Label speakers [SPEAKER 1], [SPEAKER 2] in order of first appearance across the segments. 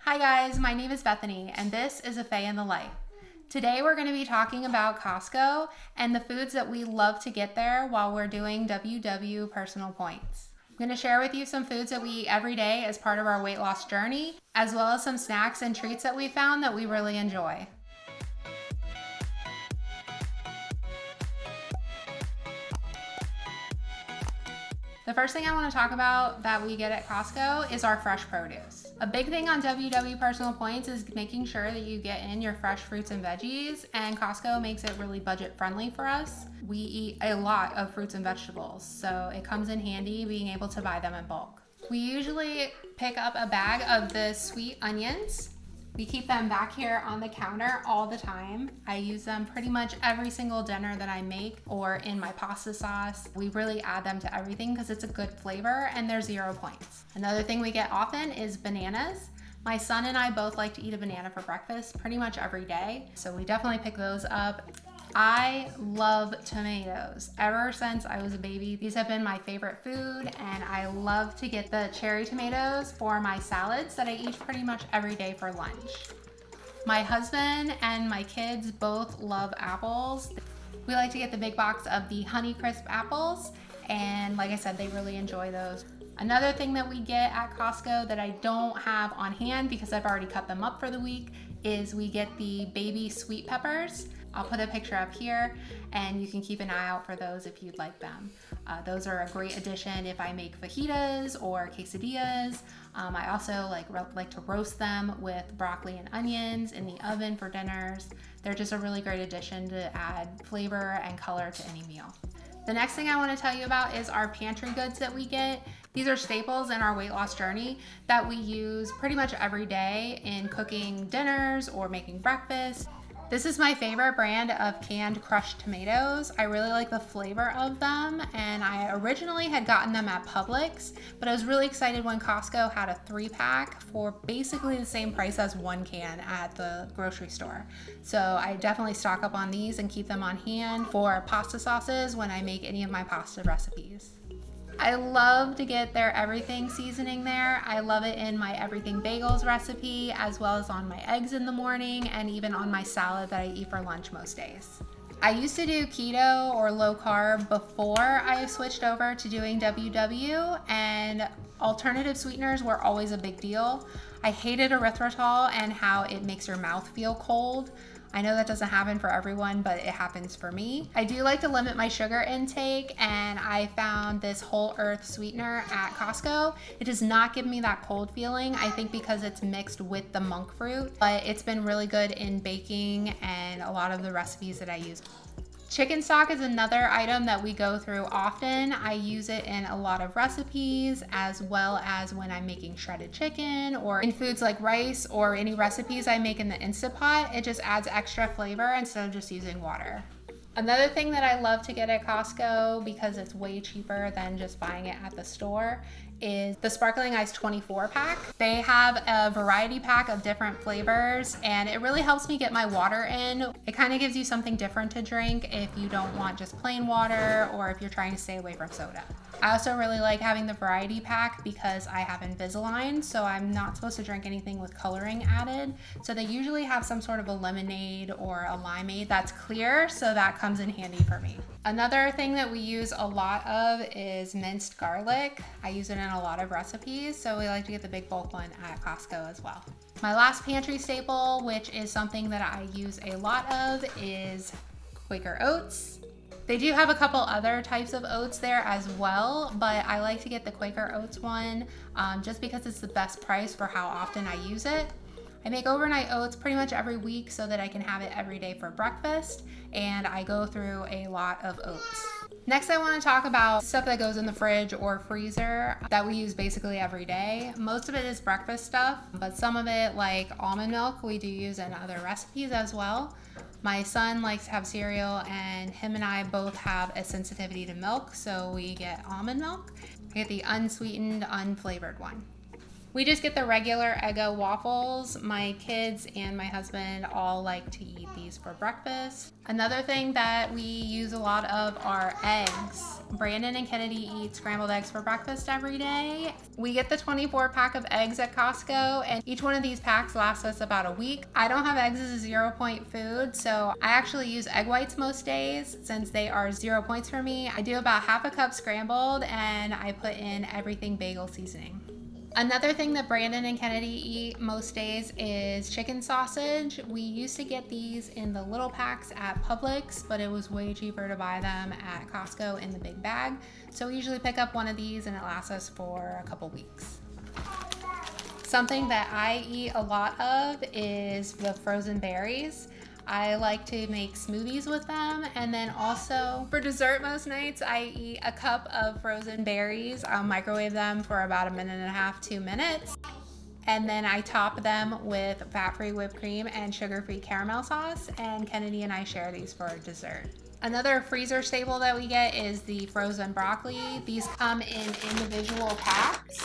[SPEAKER 1] Hi guys, my name is Bethany and this is a Faye in the Life. Today we're going to be talking about Costco and the foods that we love to get there while we're doing WW personal points. I'm going to share with you some foods that we eat every day as part of our weight loss journey, as well as some snacks and treats that we found that we really enjoy. The first thing I want to talk about that we get at Costco is our fresh produce. A big thing on WW Personal Points is making sure that you get in your fresh fruits and veggies, and Costco makes it really budget friendly for us. We eat a lot of fruits and vegetables, so it comes in handy being able to buy them in bulk. We usually pick up a bag of the sweet onions. We keep them back here on the counter all the time. I use them pretty much every single dinner that I make or in my pasta sauce. We really add them to everything because it's a good flavor and they're 0 points. Another thing we get often is bananas. My son and I both like to eat a banana for breakfast pretty much every day, so we definitely pick those up. I love tomatoes. Ever since I was a baby, these have been my favorite food, and I love to get the cherry tomatoes for my salads that I eat pretty much every day for lunch. My husband and my kids both love apples. We like to get the big box of the Honeycrisp apples, and like I said, they really enjoy those. Another thing that we get at Costco that I don't have on hand because I've already cut them up for the week is we get the baby sweet peppers. I'll put a picture up here and you can keep an eye out for those if you'd like them. Those are a great addition if I make fajitas or quesadillas. I also like to roast them with broccoli and onions in the oven for dinners. They're just a really great addition to add flavor and color to any meal. The next thing I want to tell you about is our pantry goods that we get. These are staples in our weight loss journey that we use pretty much every day in cooking dinners or making breakfast. This is my favorite brand of canned crushed tomatoes. I really like the flavor of them, and I originally had gotten them at Publix, but I was really excited when Costco had a 3-pack for basically the same price as 1 can at the grocery store. So I definitely stock up on these and keep them on hand for pasta sauces when I make any of my pasta recipes. I love to get their everything seasoning there. I love it in my everything bagels recipe, as well as on my eggs in the morning, and even on my salad that I eat for lunch most days. I used to do keto or low carb before I switched over to doing WW, and alternative sweeteners were always a big deal. I hated erythritol and how it makes your mouth feel cold. I know that doesn't happen for everyone, but it happens for me. I do like to limit my sugar intake, and I found this whole earth sweetener at Costco. It does not give me that cold feeling, I think because it's mixed with the monk fruit, but it's been really good in baking and a lot of the recipes that I use. Chicken stock is another item that we go through often. I use it in a lot of recipes, as well as when I'm making shredded chicken or in foods like rice or any recipes I make in the Instant Pot. It just adds extra flavor instead of just using water. Another thing that I love to get at Costco, because it's way cheaper than just buying it at the store, is the Sparkling Ice 24 pack. They have a variety pack of different flavors, and it really helps me get my water in. It kind of gives you something different to drink if you don't want just plain water, or if you're trying to stay away from soda. I also really like having the variety pack because I have Invisalign, so I'm not supposed to drink anything with coloring added. So they usually have some sort of a lemonade or a limeade that's clear, so that comes in handy for me. Another thing that we use a lot of is minced garlic. I use it in a lot of recipes, so we like to get the big bulk one at Costco as well. My last pantry staple, which is something that I use a lot of, is Quaker oats. They do have a couple other types of oats there as well, but I like to get the Quaker oats one just because it's the best price for how often I use it. I make overnight oats pretty much every week so that I can have it every day for breakfast, and I go through a lot of oats. Next, I want to talk about stuff that goes in the fridge or freezer that we use basically every day. Most of it is breakfast stuff, but some of it, like almond milk, we do use in other recipes as well. My son likes to have cereal, and him and I both have a sensitivity to milk, so we get almond milk. I get the unsweetened, unflavored one. We just get the regular Eggo waffles. My kids and my husband all like to eat these for breakfast. Another thing that we use a lot of are eggs. Brandon and Kennedy eat scrambled eggs for breakfast every day. We get the 24 pack of eggs at Costco, and each one of these packs lasts us about a week. I don't have eggs as a 0 point food, so I actually use egg whites most days since they are 0 points for me. I do about half a cup scrambled, and I put in everything bagel seasoning. Another thing that Brandon and Kennedy eat most days is chicken sausage. We used to get these in the little packs at Publix, but it was way cheaper to buy them at Costco in the big bag. So we usually pick up one of these and it lasts us for a couple weeks. Something that I eat a lot of is the frozen berries. I like to make smoothies with them, and then also for dessert most nights I eat a cup of frozen berries. I'll microwave them for about 1.5 to 2 minutes, and then I top them with fat-free whipped cream and sugar-free caramel sauce, and Kennedy and I share these for dessert. Another freezer staple that we get is the frozen broccoli. These come in individual packs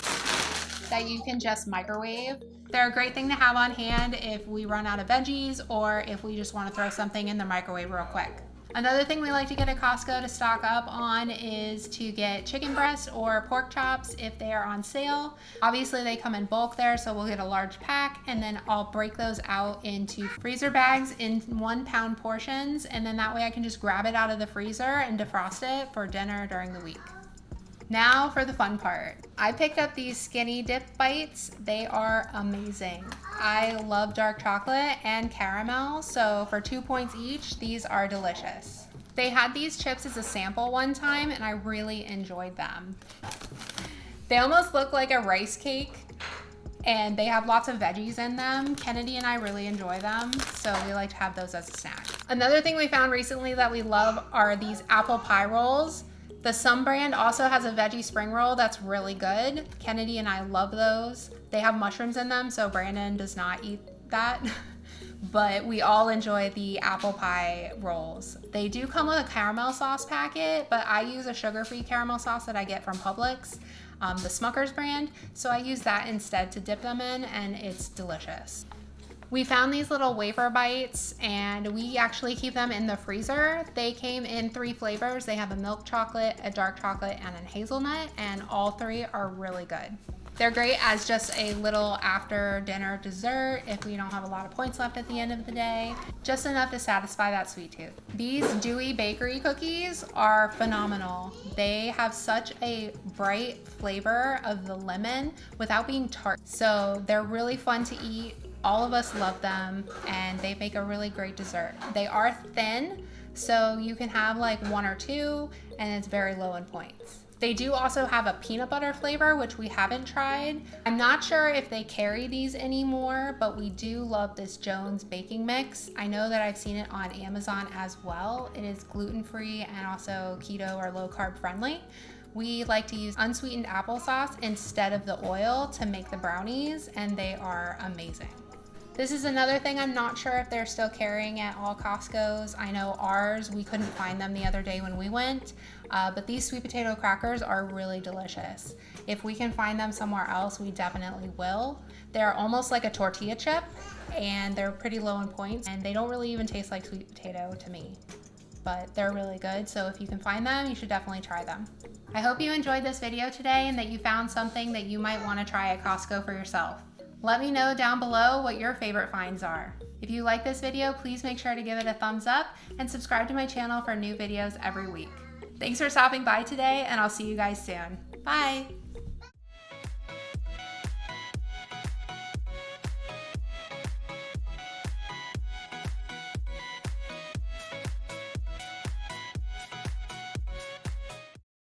[SPEAKER 1] that you can just microwave. They're a great thing to have on hand if we run out of veggies or if we just want to throw something in the microwave real quick. Another thing we like to get at Costco to stock up on is to get chicken breasts or pork chops if they are on sale. Obviously they come in bulk there, so we'll get a large pack, and then I'll break those out into freezer bags in 1 pound portions, and then that way I can just grab it out of the freezer and defrost it for dinner during the week. Now for the fun part. I picked up these skinny dip bites. They are amazing. I love dark chocolate and caramel, so for 2 points each, these are delicious. They had these chips as a sample one time and I really enjoyed them. They almost look like a rice cake and they have lots of veggies in them. Kennedy and I really enjoy them, so we like to have those as a snack. Another thing we found recently that we love are these apple pie rolls. The Some brand also has a veggie spring roll that's really good. Kennedy and I love those. They have mushrooms in them, so Brandon does not eat that. But we all enjoy the apple pie rolls. They do come with a caramel sauce packet, but I use a sugar-free caramel sauce that I get from Publix, the Smucker's brand. So I use that instead to dip them in, and it's delicious. We found these little wafer bites and we actually keep them in the freezer. They came in 3 flavors. They have a milk chocolate, a dark chocolate, and a hazelnut, and all 3 are really good. They're great as just a little after dinner dessert if we don't have a lot of points left at the end of the day. Just enough to satisfy that sweet tooth. These dewy bakery cookies are phenomenal. They have such a bright flavor of the lemon without being tart. So they're really fun to eat. All of us love them and they make a really great dessert. They are thin, so you can have like 1 or 2 and it's very low in points. They do also have a peanut butter flavor, which we haven't tried. I'm not sure if they carry these anymore, but we do love this Jones baking mix. I know that I've seen it on Amazon as well. It is gluten-free and also keto or low carb friendly. We like to use unsweetened applesauce instead of the oil to make the brownies, and they are amazing. This is another thing I'm not sure if they're still carrying at all Costco's. I know ours, we couldn't find them the other day when we went, but these sweet potato crackers are really delicious. If we can find them somewhere else, we definitely will. They're almost like a tortilla chip and they're pretty low in points, and they don't really even taste like sweet potato to me, but they're really good. So if you can find them, you should definitely try them. I hope you enjoyed this video today and that you found something that you might want to try at Costco for yourself. Let me know down below what your favorite finds are. If you like this video, please make sure to give it a thumbs up and subscribe to my channel for new videos every week. Thanks for stopping by today, and I'll see you guys soon. Bye!